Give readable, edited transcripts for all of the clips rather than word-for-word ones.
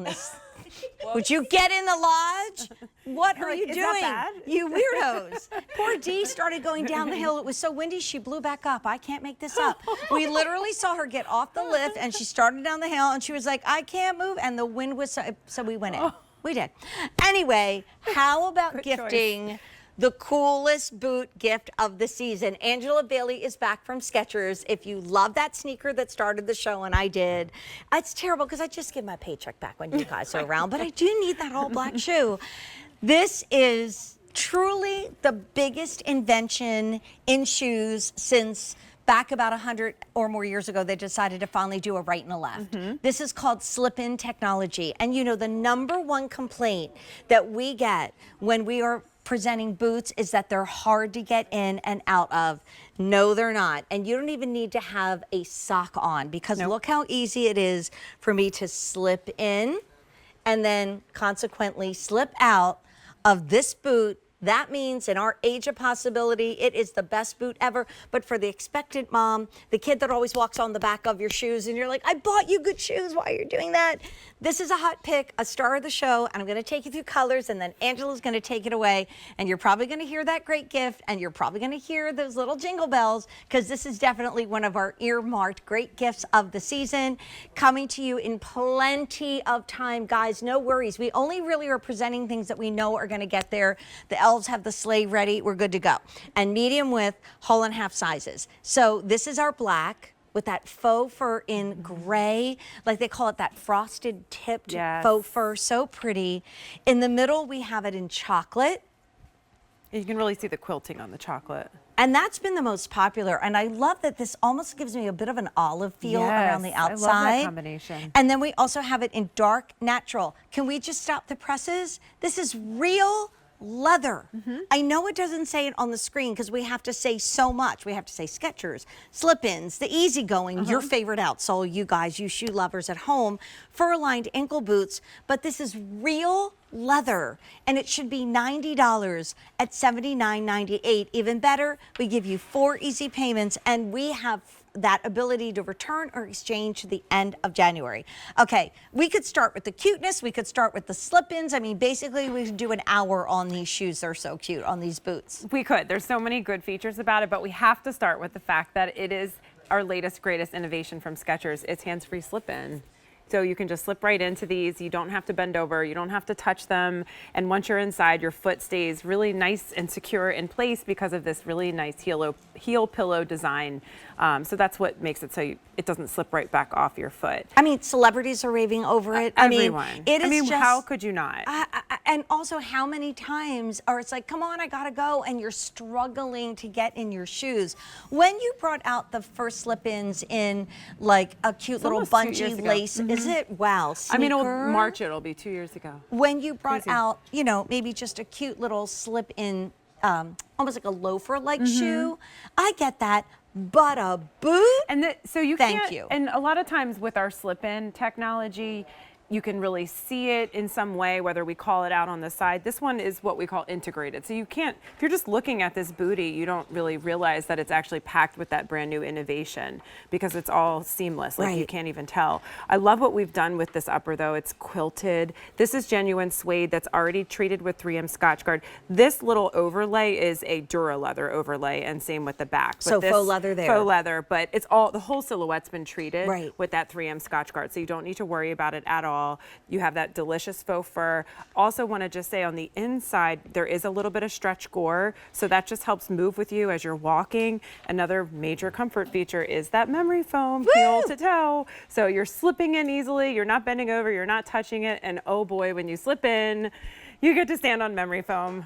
on this. Would you get in the lodge? What are you doing? That bad? You weirdos. Poor Dee started going down the hill. It was so windy, she blew back up. I can't make this up. We literally saw her get off the lift, and she started down the hill, and she was like, I can't move, and the wind was so we went in. We did. Anyway, how about gifting the coolest boot gift of the season? Angela Bailey is back from Skechers. If you love that sneaker that started the show, and I did, it's terrible because I just give my paycheck back when you guys are around, but I do need that all black shoe. This is truly the biggest invention in shoes since back about 100 or more years ago, they decided to finally do a right and a left. This is called slip-in technology. And you know, the #1 complaint that we get when we are presenting boots is that they're hard to get in and out of. No, they're not. And you don't even need to have a sock on, because look how easy it is for me to slip in and then consequently slip out of this boot. That means in our age of possibility, it is the best boot ever. But for the expectant mom, the kid that always walks on the back of your shoes and you're like, I bought you good shoes, why are you doing that? This is a hot pick, a star of the show, and I'm gonna take you through colors, and then Angela's gonna take it away, and you're probably gonna hear that great gift, and you're probably gonna hear those little jingle bells, because this is definitely one of our earmarked great gifts of the season, coming to you in plenty of time. Guys, no worries. We only really are presenting things that we know are gonna get there. The elves have the sleigh ready, we're good to go. And medium width, whole and half sizes. So this is our black with that faux fur in gray, like they call it, that frosted tipped faux fur, so pretty. In the middle, we have it in chocolate. You can really see the quilting on the chocolate. And that's been the most popular. And I love that this almost gives me a bit of an olive feel around the outside. I love that combination. And then we also have it in dark natural. Can we just stop the presses? This is real leather. I know it doesn't say it on the screen because we have to say so much. We have to say Skechers, slip-ins, the easygoing, your favorite outsole, you guys, you shoe lovers at home, fur-lined ankle boots, but this is real leather, and it should be $90 at $79.98. Even better, we give you 4 easy payments, and we have that ability to return or exchange to the end of January. Okay, we could start with the cuteness, we could start with the slip-ins. I mean, basically we could do an hour on these shoes. They're so cute, on these boots. We could. There's so many good features about it, but we have to start with the fact that it is our latest, greatest innovation from Skechers. It's hands-free slip-in. So you can just slip right into these. You don't have to bend over. You don't have to touch them. And once you're inside, your foot stays really nice and secure in place because of this really nice heel pillow design. So that's what makes it so it doesn't slip right back off your foot. I mean, celebrities are raving over it. Everyone. I mean, how could you not? And also, how many times are it's like, come on, I gotta go, and you're struggling to get in your shoes. When you brought out the first slip-ins in like a cute little bungee lace, is it? Wow, sneaker. I mean, March it'll be 2 years ago. When you brought out, you know, maybe just a cute little slip-in, almost like a loafer-like shoe, I get that. But a boot? And so you Thank can't, you. And a lot of times with our slip-in technology, you can really see it in some way, whether we call it out on the side. This one is what we call integrated. So you can't, if you're just looking at this booty, you don't really realize that it's actually packed with that brand new innovation because it's all seamless, like you can't even tell. I love what we've done with this upper though. It's quilted. This is genuine suede that's already treated with 3M Scotch Guard. This little overlay is a Dura leather overlay, and same with the back. So faux leather there. Faux leather, but it's all, the whole silhouette's been treated with that 3M Scotch Guard. So you don't need to worry about it at all. You have that delicious faux fur. Also want to just say on the inside, there is a little bit of stretch gore. So that just helps move with you as you're walking. Another major comfort feature is that memory foam, heel to toe. So you're slipping in easily. You're not bending over. You're not touching it. And oh boy, when you slip in, you get to stand on memory foam.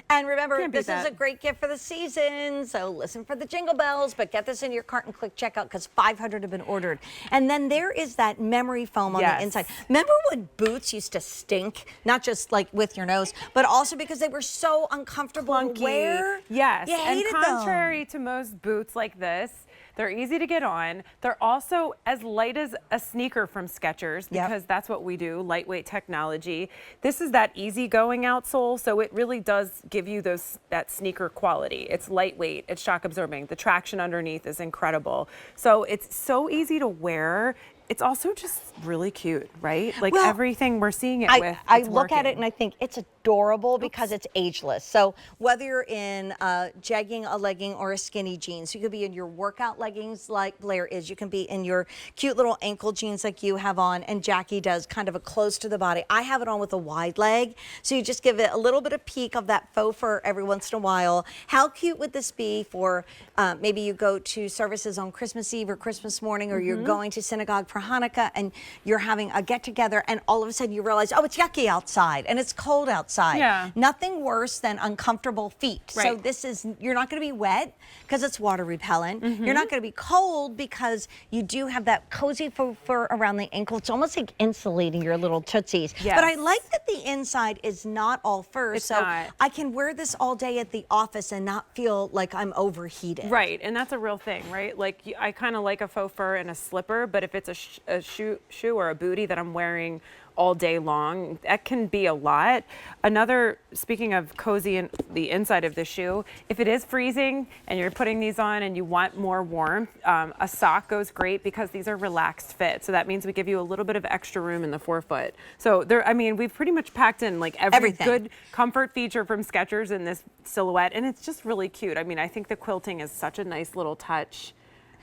And remember, this is a great gift for the season, so listen for the jingle bells, but get this in your cart and click checkout because 500 have been ordered. And then there is that memory foam on the inside. Remember when boots used to stink, not just like with your nose, but also because they were so uncomfortable to wear? Yes, you and hated contrary to most boots like this, they're easy to get on. They're also as light as a sneaker from Skechers because that's what we do, lightweight technology. This is that easygoing outsole, so it really does give you that sneaker quality. It's lightweight, it's shock absorbing. The traction underneath is incredible. So it's so easy to wear. it's also just really cute, right? Like Well, everything we're seeing it with. I it's look at it working. and I think it's adorable because it's ageless. So whether you're in jegging, a legging, or a skinny jeans, you could be in your workout leggings like Blair is. You can be in your cute little ankle jeans like you have on, and Jackie does, kind of a close to the body. I have it on with a wide leg, so you just give it a little bit of peek of that faux fur every once in a while. How cute would this be for maybe you go to services on Christmas Eve or Christmas morning, or you're going to synagogue for Hanukkah and you're having a get together, and all of a sudden you realize, oh, it's yucky outside and it's cold outside. Yeah. Nothing worse than uncomfortable feet. So Right. this is, you're not going to be wet because it's water repellent. You're not going to be cold because you do have that cozy faux fur around the ankle. It's almost like insulating your little tootsies. Yes. But I like that the inside is not all fur. It's so not. I can wear this all day at the office and not feel like I'm overheated. Right, and that's a real thing, right? Like I kind of like a faux fur and a slipper, but if it's a shoe or a bootie that I'm wearing all day long, that can be a lot. Another, speaking of cozy in the inside of the shoe, if it is freezing and you're putting these on and you want more warmth, a sock goes great because these are relaxed fit. So that means we give you a little bit of extra room in the forefoot. So there, I mean, we've pretty much packed in like every Everything. good comfort feature from Skechers in this silhouette, and it's just really cute. I mean, I think the quilting is such a nice little touch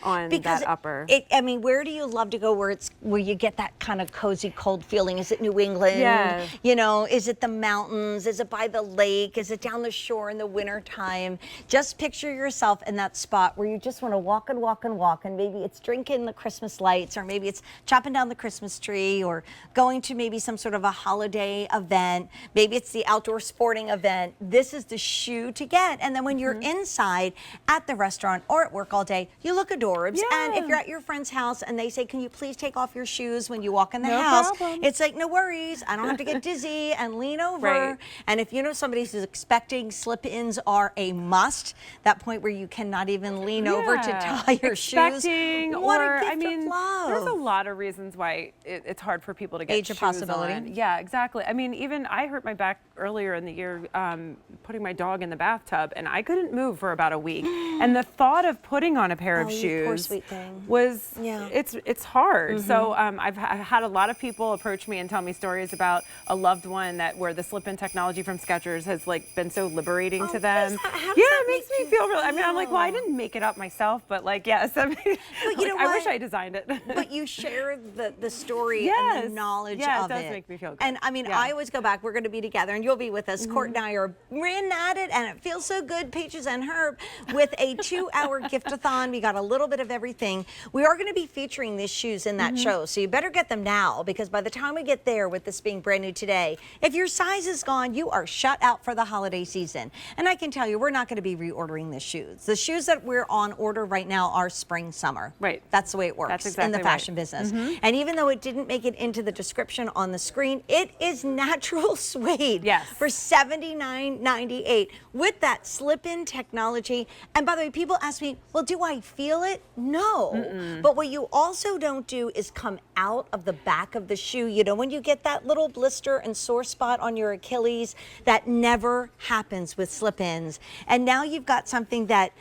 on Because that upper. I mean, where do you love to go where you get that kind of cozy, cold feeling? Is it New England? Yeah. You know, is it the mountains? Is it by the lake? Is it down the shore in the wintertime? Just picture yourself in that spot where you just want to walk and walk and walk, and maybe it's drinking the Christmas lights, or maybe it's chopping down the Christmas tree, or going to maybe some sort of a holiday event. Maybe it's the outdoor sporting event. This is the shoe to get. And then when you're inside at the restaurant or at work all day, you look adorbs. And if you're at your friend's house and they say, can you please take off your shoes when you walk in the No house? problem. It's like, no worries. I don't have to get dizzy and lean over. Right. And if you know somebody who's expecting slip-ins are a must, that point where you cannot even lean over to tie your Expecting, shoes. What or a gift I mean, of love. there's a lot of reasons why it's hard for people to get Age of shoes possibility. on. Yeah, exactly. I mean, even I hurt my back earlier in the year putting my dog in the bathtub, and I couldn't move for about a week. And the thought of putting on a pair of Oh, you shoes poor sweet thing. was Yeah. it's hard. So I've had a lot of people approach me and tell me stories about a loved one that where the slip-in technology from Skechers has like been so liberating to them. how does Yeah, that it makes make me you feel really. I mean, I'm like, well, I feel? didn't make it up myself, but like, yes. I mean, you know I wish what? I designed it. But you share the story and Yes. the knowledge Yeah, it of it. does make me feel good. And I mean, Yeah. I always go back. We're going to be together, and you'll be with us. Court and I are in at it, and it feels so good, Peaches and Herb, with a 2-hour gift-a-thon. We got a little bit of everything. We are going to be featuring these shoes in that show, so you better get them now, because by the time we get there, with this being brand new today, if your size is gone, you are shut out for the holiday season. And I can tell you, we're not going to be reordering the shoes. The shoes that we're on order right now are spring, summer. Right. That's the way it works That's in exactly the right. fashion business. And even though it didn't make it into the description on the screen, it is natural suede Yes. for $79.98 with that slip-in technology. And by the way, people ask me, well, do I feel it? No. But what you also don't do is come out of the back of the shoe. You know, when you get that little blister and sore spot on your Achilles, that never happens with slip-ins. And now you've got something that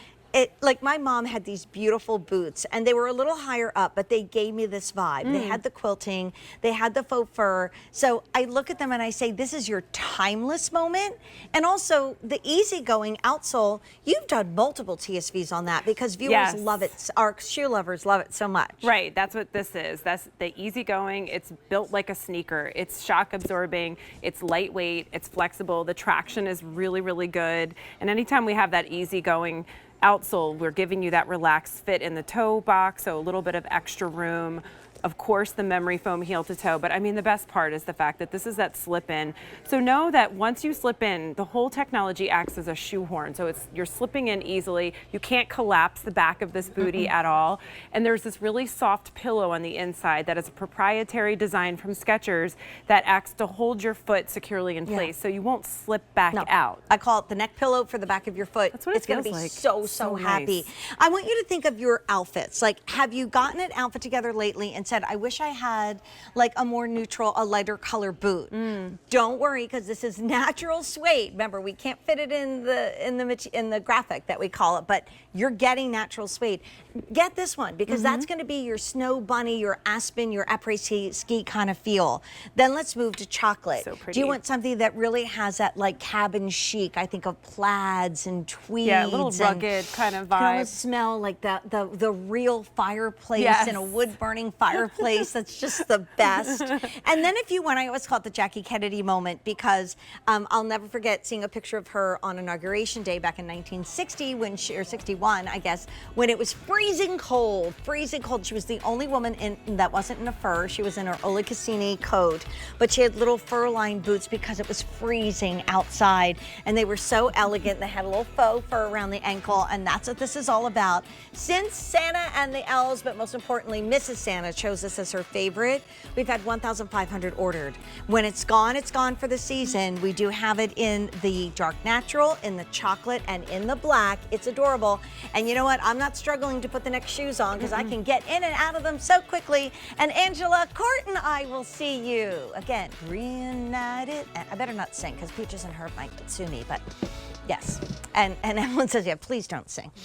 like my mom had these beautiful boots, and they were a little higher up, but they gave me this vibe. They had the quilting, they had the faux fur. So I look at them and I say, this is your timeless moment. And also the easygoing outsole, you've done multiple TSVs on that because viewers Yes. love it. Our shoe lovers love it so much. Right, that's what this is. That's the easygoing. It's built like a sneaker. It's shock absorbing. It's lightweight. It's flexible. The traction is really, really good. And anytime we have that easygoing outsole, we're giving you that relaxed fit in the toe box, so a little bit of extra room. Of course, the memory foam heel to toe, but I mean, the best part is the fact that this is that slip in. So know that once you slip in, the whole technology acts as a shoehorn. So you're slipping in easily. You can't collapse the back of this booty at all. And there's this really soft pillow on the inside that is a proprietary design from Skechers that acts to hold your foot securely in place, so you won't slip back out. I call it the neck pillow for the back of your foot. That's what it it's going to feels be like. so So happy. nice. I want you to think of your outfits. Like, have you gotten an outfit together lately and said, said, I wish I had like a more neutral, a lighter color boot. Don't worry, because this is natural suede. Remember, we can't fit it in the graphic that we call it, but you're getting natural suede. Get this one, because that's going to be your snow bunny, your aspen, your après-ski kind of feel. Then let's move to chocolate. So pretty. Do you want something that really has that like cabin chic? I think of plaids and tweeds. Yeah, a little rugged kind of You can vibe. almost smell like the real fireplace Yes. in a wood burning fireplace. That's just the best. And then if you want, I always call it the Jackie Kennedy moment, because I'll never forget seeing a picture of her on Inauguration Day back in 1960 when she, or 61, I guess, when it was freezing cold, freezing cold. She was the only woman that wasn't in a fur. She was in her Ola Cassini coat, but she had little fur-lined boots because it was freezing outside, and they were so elegant. They had a little faux fur around the ankle, and that's what this is all about. Since Santa and the elves, but most importantly, Mrs. Santa chose this as her favorite, we've had 1,500 ordered. When it's gone for the season. We do have it in the dark natural, in the chocolate, and in the black. It's adorable. And you know what? I'm not struggling to put the next shoes on because I can get in and out of them so quickly. And Angela, Court, and I will see you again. Reunited. I better not sing because Peaches and Herb might sue me, but yes. And Evelyn says, yeah, please don't sing.